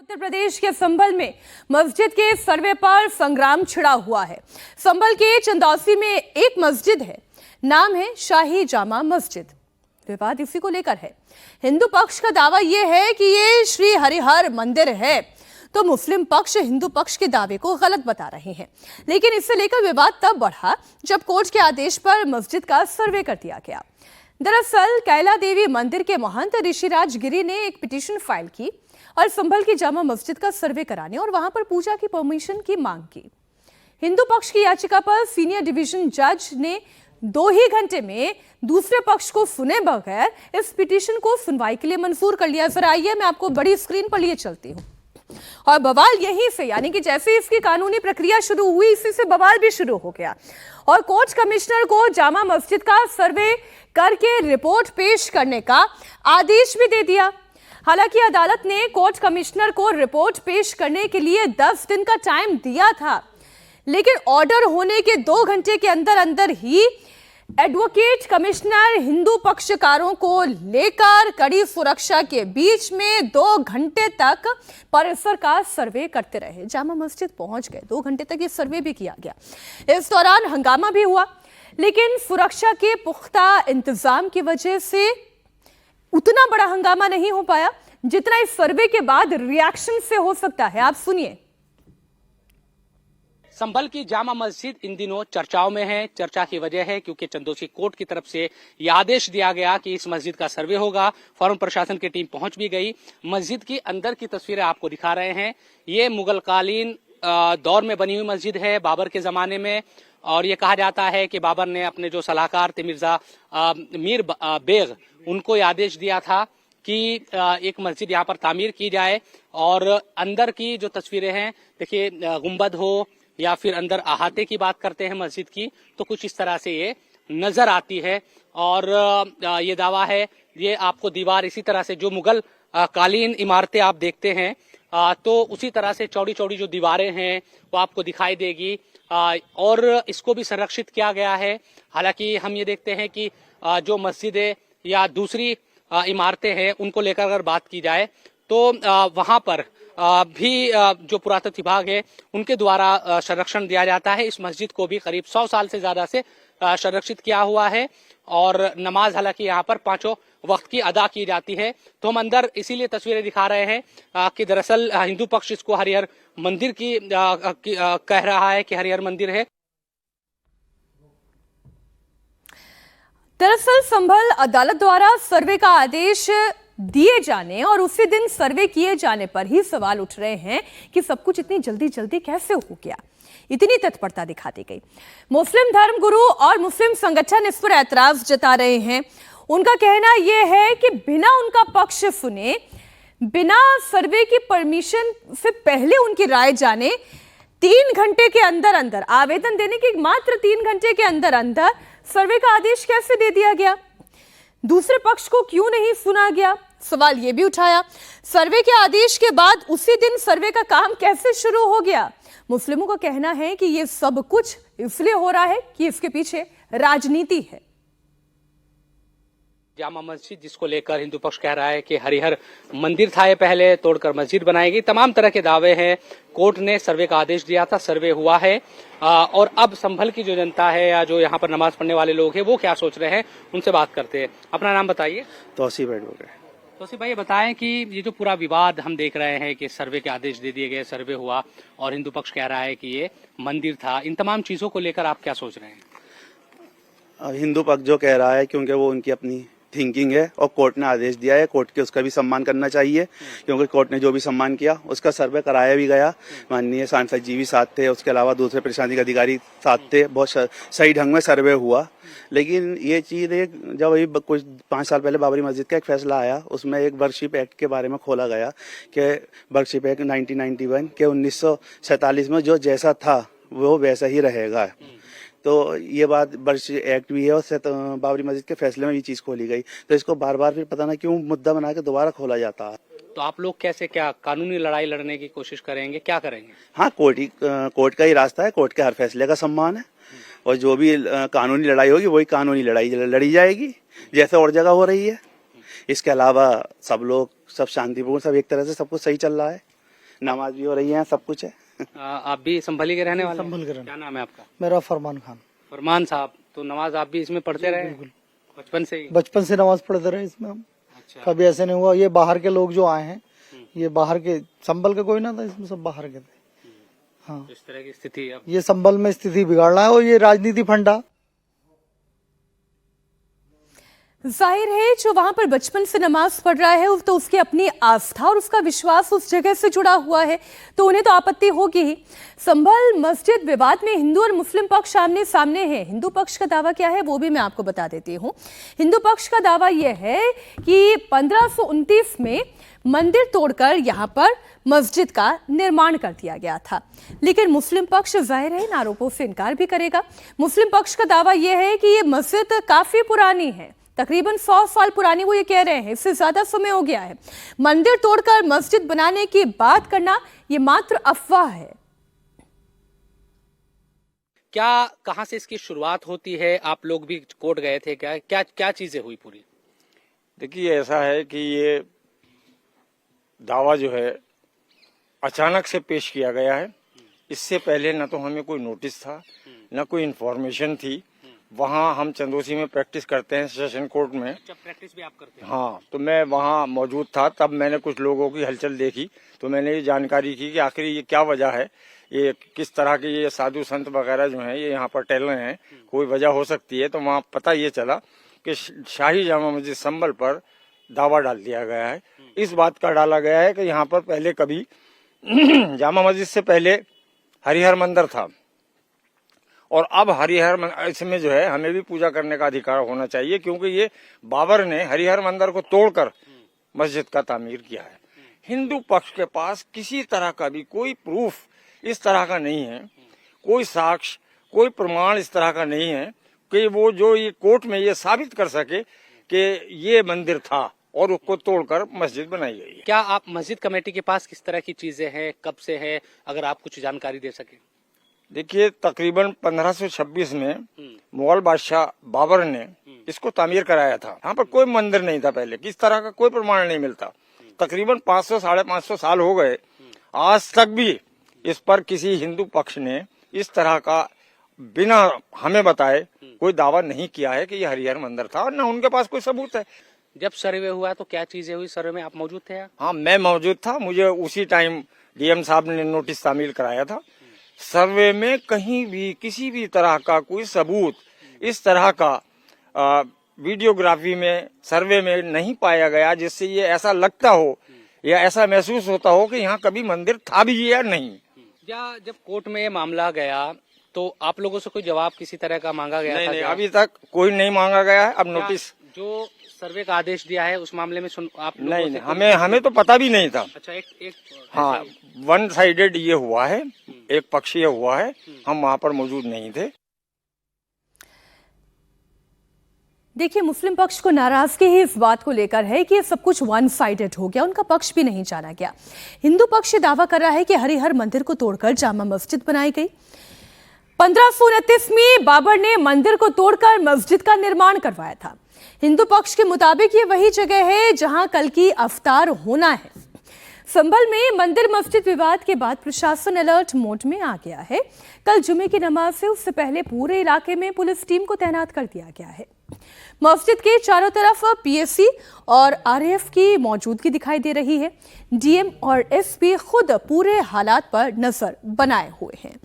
उत्तर प्रदेश के संभल में मस्जिद के सर्वे पर संग्राम छिड़ा हुआ है। संभल के चंदौसी में एक मस्जिद है, नाम है शाही जामा मस्जिद। विवाद इसी को लेकर है। हिंदू पक्ष का दावा यह है कि ये श्री हरिहर मंदिर है, तो मुस्लिम पक्ष हिंदू पक्ष के दावे को गलत बता रहे हैं। लेकिन इससे लेकर विवाद तब बढ़ा जब कोर्ट के आदेश पर मस्जिद का सर्वे कर दिया गया। दरअसल कैला देवी मंदिर के महंत ऋषिराज गिरी ने एक पिटीशन फाइल की और संभल की जामा मस्जिद का सर्वे कराने और वहां पर पूजा की परमिशन की मांग की। हिंदू पक्ष की याचिका पर सीनियर डिवीजन जज ने 2 ही घंटे में दूसरे पक्ष को सुने बगैर इस पिटीशन को सुनवाई के लिए मंजूर कर लिया। जरा आइए मैं आपको बड़ी स्क्रीन पर लिए चलती हूँ। और बवाल यहीं से, यानी कि जैसे इसकी कानूनी प्रक्रिया शुरू हुई, इसी से बवाल भी शुरू हो गया और कोर्ट कमिश्नर को जामा मस्जिद का सर्वे करके रिपोर्ट पेश करने का आदेश भी दे दिया। हालांकि अदालत ने कोर्ट कमिश्नर को रिपोर्ट पेश करने के लिए 10 दिन का टाइम दिया था, लेकिन ऑर्डर होने के 2 घंटे के अंदर अंदर ही एडवोकेट कमिश्नर हिंदू पक्षकारों को लेकर कड़ी सुरक्षा के बीच में 2 घंटे तक परिसर का सर्वे करते रहे। जामा मस्जिद पहुंच गए, 2 घंटे तक ये सर्वे भी किया गया। इस दौरान हंगामा भी हुआ, लेकिन सुरक्षा के पुख्ता इंतजाम की वजह से उतना बड़ा हंगामा नहीं हो पाया जितना इस सर्वे के बाद रिएक्शन से हो सकता है। आप सुनिए। संभल की जामा मस्जिद इन दिनों चर्चाओं में है। चर्चा की वजह है क्योंकि चंदौसी कोर्ट की तरफ से यह आदेश दिया गया कि इस मस्जिद का सर्वे होगा। फौरन प्रशासन की टीम पहुंच भी गई। मस्जिद की अंदर की तस्वीरें आपको दिखा रहे हैं। ये मुगल कालीन दौर में बनी हुई मस्जिद है, बाबर के जमाने में। और ये कहा जाता है कि बाबर ने अपने जो सलाहकार थे मिर्जा मीर बेग, उनको यह आदेश दिया था कि एक मस्जिद यहाँ पर तामीर की जाए। और अंदर की जो तस्वीरें हैं, देखिए, गुंबद हो या फिर अंदर अहाते की बात करते हैं मस्जिद की, तो कुछ इस तरह से ये नजर आती है। और ये दावा है, ये आपको दीवार इसी तरह से जो मुगल कालीन इमारतें आप देखते हैं, तो उसी तरह से चौड़ी चौड़ी जो दीवारें हैं वो आपको दिखाई देगी। और इसको भी संरक्षित किया गया है। हालांकि हम ये देखते हैं कि जो मस्जिदें या दूसरी इमारतें हैं उनको लेकर अगर बात की जाए तो वहां पर भी जो पुरातत्व विभाग है उनके द्वारा संरक्षण दिया जाता है। इस मस्जिद को भी करीब 100 साल से ज्यादा से संरक्षित किया हुआ है और नमाज हालांकि यहाँ पर 5 वक्त की अदा की जाती है। तो हम अंदर इसीलिए तस्वीरें दिखा रहे हैं कि दरअसल हिंदू पक्ष इसको हरिहर मंदिर की कह रहा है कि हरिहर मंदिर है। दरअसल संभल अदालत द्वारा सर्वे का आदेश दिए जाने और उसी दिन सर्वे किए जाने पर ही सवाल उठ रहे हैं कि सब कुछ इतनी जल्दी जल्दी कैसे हो गया, इतनी तत्परता दिखा दी गई। मुस्लिम धर्मगुरु और मुस्लिम संगठन इस पर ऐतराज जता रहे हैं। उनका कहना यह है कि बिना उनका पक्ष सुने, बिना सर्वे की परमिशन से पहले उनकी राय जाने, 3 घंटे के अंदर अंदर आवेदन देने के मात्र 3 घंटे के अंदर अंदर सर्वे का आदेश कैसे दे दिया गया, दूसरे पक्ष को क्यों नहीं सुना गया। सवाल यह भी उठाया, सर्वे के आदेश के बाद उसी दिन सर्वे का काम कैसे शुरू हो गया। मुस्लिमों का कहना है कि यह सब कुछ इसलिए हो रहा है कि इसके पीछे राजनीति है। जामा मस्जिद जिसको लेकर हिंदू पक्ष कह रहा है कि हरिहर मंदिर था, ये पहले तोड़कर मस्जिद बनाई गई। तमाम तरह के दावे हैं। कोर्ट ने सर्वे का आदेश दिया था, सर्वे हुआ है। और अब संभल की जो जनता है या जो यहाँ पर नमाज पढ़ने वाले लोग हैं वो क्या सोच रहे हैं, उनसे बात करते हैं। अपना नाम बताइए। तौसीफ एडवोकेट। तौसीफ भाई, ये बताएं कि ये जो पूरा विवाद हम देख रहे हैं कि सर्वे के आदेश दे दिए गए, सर्वे हुआ और हिंदू पक्ष कह रहा है कि ये मंदिर था, इन तमाम चीजों को लेकर आप क्या सोच रहे हैं? हिंदू पक्ष जो कह रहा है, क्योंकि वो उनकी अपनी थिंकिंग है और कोर्ट ने आदेश दिया है, कोर्ट के उसका भी सम्मान करना चाहिए, क्योंकि कोर्ट ने जो भी सम्मान किया उसका सर्वे कराया भी गया। माननीय सांसद जी भी साथ थे, उसके अलावा दूसरे प्रशासनिक अधिकारी साथ थे। बहुत सही ढंग में सर्वे हुआ। लेकिन ये चीज जब अभी कुछ 5 साल पहले बाबरी मस्जिद का एक फैसला आया, उसमें एक वर्कशिप एक्ट के बारे में खोला गया कि वर्कशिप एक्ट 1991 के 1947 में जो जैसा था वो वैसा ही रहेगा। तो ये बात बर्श एक्ट भी है और बाबरी मस्जिद के फैसले में ये चीज खोली गई। तो इसको बार बार फिर पता ना क्यों मुद्दा बना के दोबारा खोला जाता है। तो आप लोग कैसे, क्या कानूनी लड़ाई लड़ने की कोशिश करेंगे, क्या करेंगे? हाँ, कोर्ट का ही रास्ता है। कोर्ट के हर फैसले का सम्मान है और जो भी कानूनी लड़ाई होगी वही कानूनी लड़ाई लड़ी जाएगी, जैसे और जगह हो रही है। इसके अलावा सब लोग सब शांतिपूर्ण, सब एक तरह से सब कुछ सही चल रहा है। नमाज भी हो रही है, सब कुछ है। आप भी संभली के रहने वाले हैं? संभल के रहने। क्या नाम है आपका? मेरा फरमान खान। फरमान साहब, तो नमाज आप भी इसमें पढ़ते रहे बिल्कुल। बचपन से ही? बचपन से नमाज पढ़ते रहे इसमें हम। अच्छा। कभी ऐसे नहीं हुआ। ये बाहर के लोग जो आए हैं, ये बाहर के, संभल के कोई ना था इसमें, सब बाहर के थे। हाँ, इस तरह की स्थिति अब ये संभल में स्थिति बिगाड़ना है और ये राजनीति फंडा। जाहिर है जो वहां पर बचपन से नमाज पढ़ रहा है तो उसकी अपनी आस्था और उसका विश्वास उस जगह से जुड़ा हुआ है, तो उन्हें तो आपत्ति होगी ही। संभल मस्जिद विवाद में हिंदू और मुस्लिम पक्ष आमने सामने है। हिंदू पक्ष का दावा क्या है वो भी मैं आपको बता देती हूं। हिंदू पक्ष का दावा यह है कि 1529 में मंदिर तोड़कर यहां पर मस्जिद का निर्माण कर दिया गया था, लेकिन मुस्लिम पक्ष जाहिर है इन आरोपों से इनकार भी करेगा। मुस्लिम पक्ष का दावा यह है कि ये मस्जिद काफी पुरानी है, तकरीबन 100 साल पुरानी। वो ये कह रहे हैं इससे ज्यादा समय हो गया है। मंदिर तोड़कर मस्जिद बनाने की बात करना ये मात्र अफवाह है। क्या, कहां से इसकी शुरुआत होती है? आप लोग भी कोर्ट गए थे, क्या क्या क्या चीजें हुई पूरी? देखिए, ऐसा है कि ये दावा जो है अचानक से पेश किया गया है। इससे पहले न तो हमें कोई नोटिस था, न कोई इन्फॉर्मेशन थी। वहाँ हम चंदोसी में प्रैक्टिस करते हैं, सेशन कोर्ट में। अच्छा, प्रैक्टिस भी आप करते हैं? हाँ, तो मैं वहाँ मौजूद था। तब मैंने कुछ लोगों की हलचल देखी, तो मैंने ये जानकारी की कि आखिर ये क्या वजह है, ये किस तरह के ये साधु संत वगैरह जो हैं ये यहाँ पर टहल रहे हैं, कोई वजह हो सकती है। तो वहाँ पता ये चला कि शाही जामा मस्जिद संभल पर दावा डाल दिया गया है। इस बात का डाला गया है कि यहाँ पर पहले कभी जामा मस्जिद से पहले हरिहर मंदिर था, और अब हरिहर इसमें जो है हमें भी पूजा करने का अधिकार होना चाहिए, क्योंकि ये बाबर ने हरिहर मंदिर को तोड़कर मस्जिद का तामीर किया है। हिंदू पक्ष के पास किसी तरह का भी कोई प्रूफ इस तरह का नहीं है, कोई साक्ष्य, कोई प्रमाण इस तरह का नहीं है कि वो जो ये कोर्ट में ये साबित कर सके कि ये मंदिर था और उसको तोड़कर मस्जिद बनाई गई है। क्या आप मस्जिद कमेटी के पास किस तरह की चीजें हैं, कब से है, अगर आप कुछ जानकारी दे सके? देखिए, तकरीबन 1526 में मुगल बादशाह बाबर ने इसको तामीर कराया था। यहाँ पर कोई मंदिर नहीं था पहले, किस तरह का कोई प्रमाण नहीं मिलता। तकरीबन 500 साढ़े 500 साल हो गए, आज तक भी इस पर किसी हिंदू पक्ष ने इस तरह का बिना हमें बताए कोई दावा नहीं किया है कि ये हरिहर मंदिर था, और न उनके पास कोई सबूत है। जब सर्वे हुआ तो क्या चीजें हुई सर्वे में? आप मौजूद थे? हाँ, मैं मौजूद था। मुझे उसी टाइम डीएम साहब ने नोटिस तामील कराया था। सर्वे में कहीं भी किसी भी तरह का कोई सबूत इस तरह का वीडियोग्राफी में, सर्वे में नहीं पाया गया, जिससे ये ऐसा लगता हो या ऐसा महसूस होता हो कि यहाँ कभी मंदिर था भी या नहीं। या जब कोर्ट में ये मामला गया तो आप लोगों से कोई जवाब किसी तरह का मांगा गया था? नहीं, अभी तक कोई नहीं मांगा गया है। अब नोटिस जो सर्वे का आदेश दिया है उस मामले में आप लोगों नहीं, से हमें तो पता भी नहीं था। अच्छा, एक हाँ, वन साइडेड ये हुआ है, एक पक्षीय हुआ है, हम वहाँ पर मौजूद नहीं थे। देखिए, मुस्लिम पक्ष को नाराजगी ही इस बात को लेकर है कि ये सब कुछ वन साइडेड हो गया, उनका पक्ष भी नहीं जाना गया। हिंदू पक्ष ये दावा कर रहा है कि हरिहर मंदिर को तोड़कर जामा मस्जिद बनाई गई। 1529 में बाबर ने मंदिर को तोड़कर मस्जिद का निर्माण करवाया था। हिंदू पक्ष के मुताबिक ये वही जगह है जहां कल की अफ्तार होना है। संभल में मंदिर मस्जिद विवाद के बाद प्रशासन अलर्ट मोड में आ गया है। कल जुमे की नमाज से उससे पहले पूरे इलाके में पुलिस टीम को तैनात कर दिया गया है। मस्जिद के चारों तरफ पीएससी और आरएएफ की मौजूदगी दिखाई दे रही है। डीएम और एसपी खुद पूरे हालात पर नजर बनाए हुए हैं।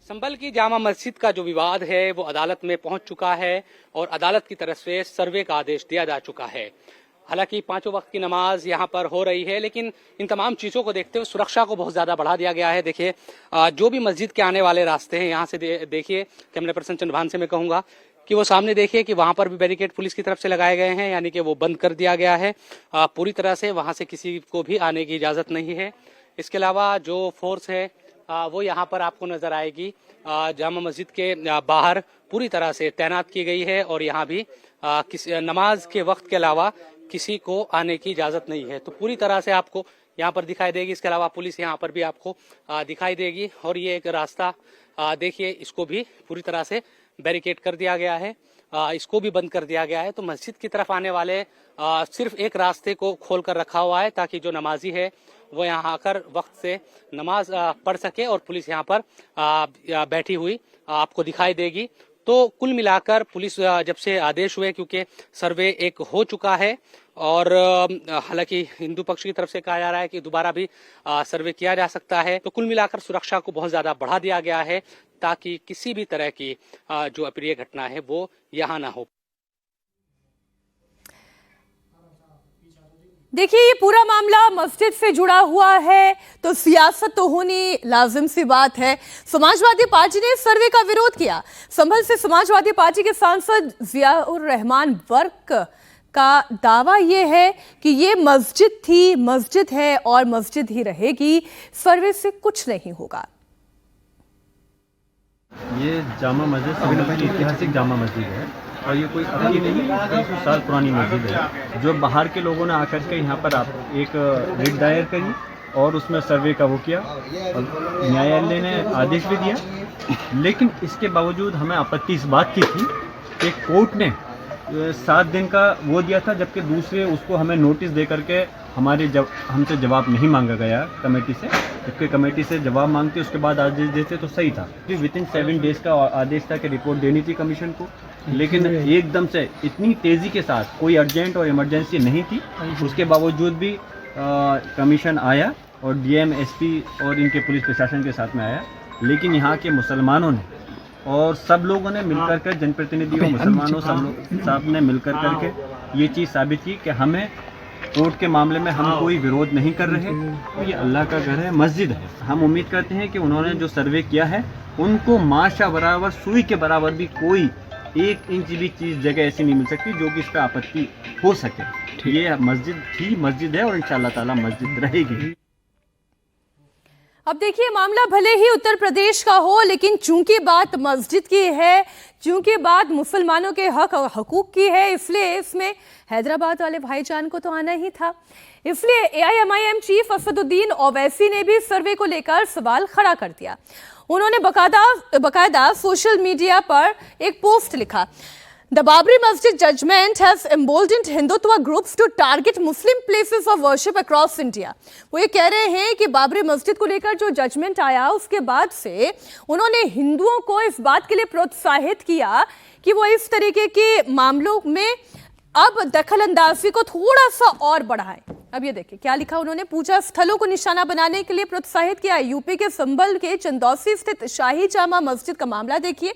संभल की जामा मस्जिद का जो विवाद है वो अदालत में पहुंच चुका है और अदालत की तरफ से सर्वे का आदेश दिया जा चुका है। हालांकि पांचों वक्त की नमाज यहां पर हो रही है, लेकिन इन तमाम चीजों को देखते हुए सुरक्षा को बहुत ज्यादा बढ़ा दिया गया है। देखिए, जो भी मस्जिद के आने वाले रास्ते हैं यहाँ से देखिए, कैमरा पर्सन चंद्रभान से मैं कहूंगा कि वो सामने देखिए कि वहां पर भी बैरिकेड पुलिस की तरफ से लगाए गए हैं, यानी कि वो बंद कर दिया गया है पूरी तरह से। वहां से किसी को भी आने की इजाजत नहीं है। इसके अलावा जो फोर्स है वो यहाँ पर आपको नजर आएगी। जामा मस्जिद के बाहर पूरी तरह से तैनात की गई है और यहाँ भी नमाज के वक्त के अलावा किसी को आने की इजाजत नहीं है। तो पूरी तरह से आपको यहाँ पर दिखाई देगी। इसके अलावा पुलिस यहाँ पर भी आपको दिखाई देगी। और ये एक रास्ता देखिए, इसको भी पूरी तरह से बैरिकेड कर दिया गया है। इसको भी बंद कर दिया गया है। तो मस्जिद की तरफ आने वाले सिर्फ एक रास्ते को खोल कर रखा हुआ है ताकि जो नमाजी है वो यहाँ आकर वक्त से नमाज पढ़ सके और पुलिस यहाँ पर बैठी हुई आपको दिखाई देगी। तो कुल मिलाकर पुलिस जब से आदेश हुए, क्योंकि सर्वे एक हो चुका है और हालांकि हिंदू पक्ष की तरफ से कहा जा रहा है कि दोबारा भी सर्वे किया जा सकता है, तो कुल मिलाकर सुरक्षा को बहुत ज्यादा बढ़ा दिया गया है ताकि किसी भी तरह की जो अप्रिय घटना है वो यहाँ ना हो। देखिए, ये पूरा मामला मस्जिद से जुड़ा हुआ है तो सियासत तो होनी लाजिम सी बात है। समाजवादी पार्टी ने सर्वे का विरोध किया। संभल से समाजवादी पार्टी के सांसद जियाउर रहमान वर्क का दावा ये है कि ये मस्जिद थी, मस्जिद है और मस्जिद ही रहेगी, सर्वे से कुछ नहीं होगा। ये जामा मस्जिद संभल की ऐतिहासिक जामा मस्जिद है और ये कोई अभी नहीं, 300 साल पुरानी मस्जिद है जो बाहर के लोगों ने आकर के यहाँ पर आप एक रिट दायर करी और उसमें सर्वे का वो किया और न्यायालय ने आदेश भी दिया। लेकिन इसके बावजूद हमें आपत्ति इस बात की थी कि कोर्ट ने 7 दिन का वो दिया था, जबकि दूसरे उसको हमें नोटिस दे करके हमसे जवाब नहीं मांगा गया कमेटी से, जबकि कमेटी से जवाब मांगते उसके बाद आदेश देते तो सही था। विदिन 7 डेज का आदेश था कि रिपोर्ट देनी थी कमीशन को, लेकिन एकदम से इतनी तेज़ी के साथ कोई अर्जेंट और इमरजेंसी नहीं थी, उसके बावजूद भी कमीशन आया और डीएम एसपी और इनके पुलिस प्रशासन के साथ में आया। लेकिन यहाँ के मुसलमानों ने और सब लोगों ने मिलकर कर, जनप्रतिनिधियों मुसलमानों सब ने मिलकर करके ये चीज़ साबित की कि हमें कोर्ट के मामले में हम कोई विरोध नहीं कर रहे। तो ये अल्लाह का घर है, मस्जिद है। हम उम्मीद करते हैं कि उन्होंने जो सर्वे किया है उनको माशा बराबर, सुई के बराबर भी कोई 1 इंच भी चीज़ जगह ऐसी नहीं मिल सकती जो कि इस पर आपत्ति हो सके। ये मस्जिद थी, मस्जिद है और इंशाअल्लाह ताला मस्जिद रहेगी। अब देखिए, मामला भले ही उत्तर प्रदेश का हो, लेकिन चूंकि बात मस्जिद की है, चूंकि बात मुसलमानों के हक और हकूक की है, इसलिए इसमें हैदराबाद वाले भाईजान को तो आना ही था। इसलिए एआईएमआईएम चीफ असदुद्दीन ओवैसी ने भी सर्वे को लेकर सवाल खड़ा कर दिया। उन्होंने बकायदा सोशल मीडिया पर एक पोस्ट लिखा, The Babri Masjid judgment has emboldened Hindutva groups to target Muslim places of worship across India. वो ये कह रहे हैं कि बाबरी मस्जिद को लेकर जो जजमेंट आया उसके बाद से उन्होंने हिंदुओं को इस बात के लिए प्रोत्साहित किया कि वो इस तरीके के मामलों में अब दखलंदाजी को थोड़ा सा और बढ़ाएं। अब ये देखिए क्या लिखा उन्होंने, पूजा स्थलों को निशाना बनाने के लिए प्रोत्साहित किया। यूपी के संभल के चंदौसी स्थित शाही जामा मस्जिद का मामला देखिए।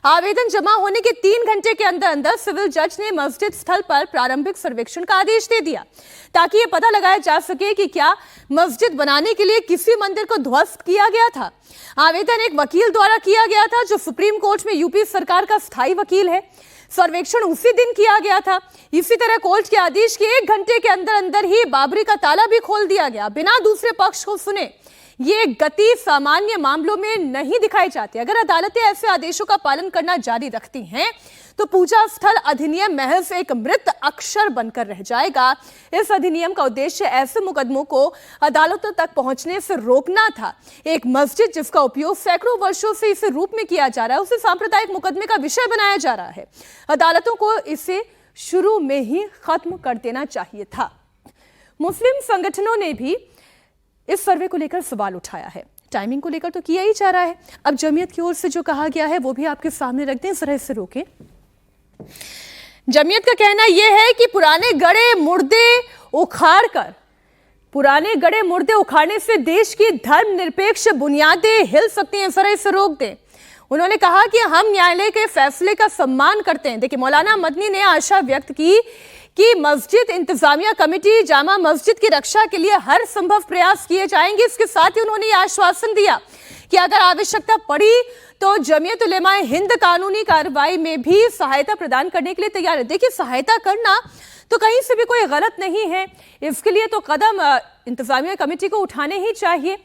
आवेदन जमा होने के 3 घंटे के अंदर अंदर सिविल जज ने मस्जिद स्थल पर प्रारंभिक सर्वेक्षण का आदेश दे दिया ताकि यह पता लगाया जा सके कि क्या मस्जिद बनाने के लिए किसी मंदिर को ध्वस्त किया गया था। आवेदन एक वकील द्वारा किया गया था जो सुप्रीम कोर्ट में यूपी सरकार का स्थायी वकील है। सर्वेक्षण उसी दिन किया गया था। इसी तरह कोर्ट के आदेश के 1 घंटे के अंदर अंदर ही बाबरी का ताला भी खोल दिया गया बिना दूसरे पक्ष को सुने। ये गति सामान्य मामलों में नहीं दिखाई जाती। अगर अदालतें ऐसे आदेशों का पालन करना जारी रखती हैं तो पूजा स्थल अधिनियम महज एक मृत अक्षर बनकर रह जाएगा। इस अधिनियम का उद्देश्य ऐसे मुकदमों को अदालतों तक पहुंचने से रोकना था। एक मस्जिद जिसका उपयोग सैकड़ों वर्षों से इसे रूप में किया जा रहा है उसे सांप्रदायिक मुकदमे का विषय बनाया जा रहा है। अदालतों को इसे शुरू में ही खत्म कर देना चाहिए था। मुस्लिम संगठनों ने भी इस सर्वे को लेकर सवाल उठाया है। टाइमिंग को लेकर तो किया ही जा रहा है। अब जमीयत की ओर से जो कहा गया है वो भी आपके सामने रख दें, जरा इससे रोकें। जमीयत का कहना यह है कि पुराने गड़े मुर्दे उखाड़ने से देश की धर्मनिरपेक्ष बुनियादें हिल सकती हैं, जरा इसे रोक दें। उन्होंने कहा कि हम न्यायालय के फैसले का सम्मान करते हैं। देखिए, मौलाना मदनी ने आशा व्यक्त की कि मस्जिद इंतजामिया कमेटी जामा मस्जिद की रक्षा के लिए हर संभव प्रयास किए जाएंगे। इसके साथ ही उन्होंने आश्वासन दिया कि अगर आवश्यकता पड़ी तो जमीयत उलेमा हिंद कानूनी कार्रवाई में भी सहायता प्रदान करने के लिए तैयार है। देखिए, सहायता करना तो कहीं से भी कोई गलत नहीं है, इसके लिए तो कदम इंतजामिया कमेटी को उठाने ही चाहिए।